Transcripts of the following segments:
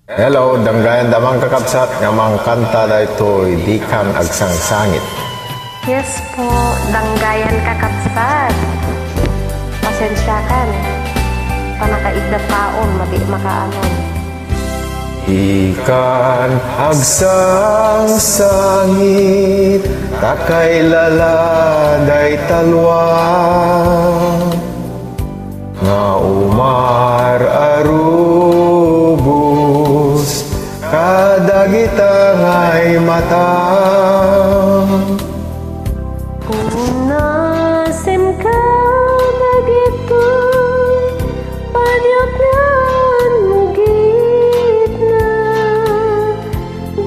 Hello, danggayan damang kakabsat nga mga kanta daytoy di kan agsang sangit. Yes po, danggayan kakabsat. Pasensyakan. Panakaigda taon, madi makaanon. Ikan agsang sangit, takay laladay talwa. Nga umar arubos, kadagitangay mata. Punasin ka dagitoy, padyot na mugit na,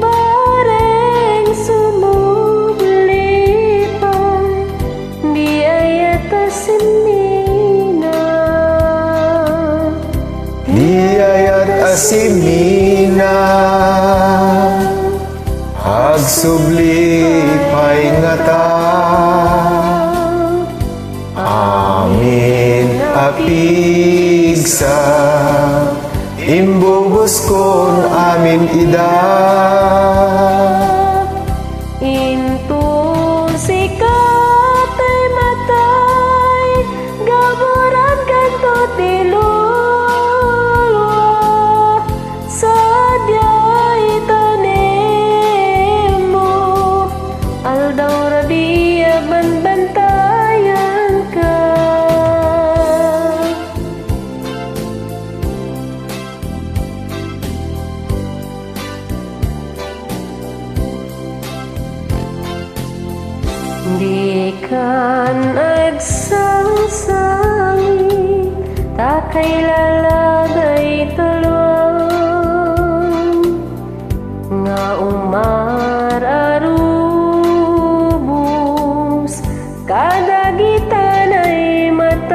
bareng sumublipan, di ayata simina. Di ayat asimina, agsubli paingata. Amin apigsa, imbubos kon amin ida. Into sikat ay matay, gaburan kanto tilulwa, sadyay tanim mo, aldaw rabiya banbantayan ka. Di kan agsang-sangit, takay lalagay talon, nga umar arubos, kadagitan ay matam.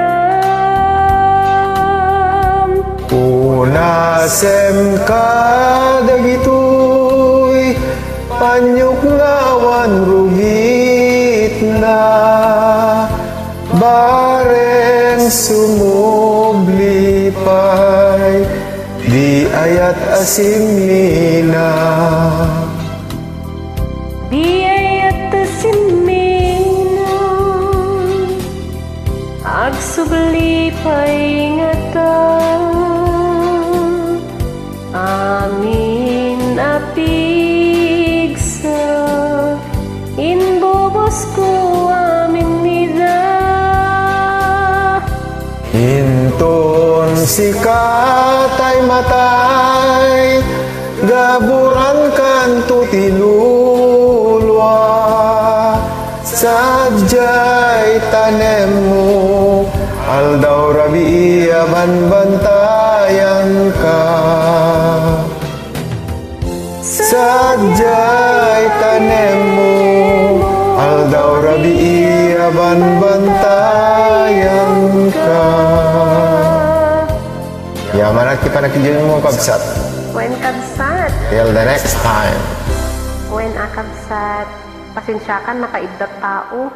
Unasem ka dagitoy, panyok ngawan rugit na, bareng sumublipay, di ayat asimina. Di ayat simina, agsubli paingata. Amin apigsa, inbubos ko amin nida. Hinton sikat ay matay, gaburan kanto tilulwa, sadyay tanem mo, aldaw rabiya banbantayan ka. Sadyay tanem mo, aldaw rabiya banbantayan ka. Yaman at kipanakijin mo kabsat. When kabsat, Till the next time. when akabsat, pasensyakan nakaibdat tao.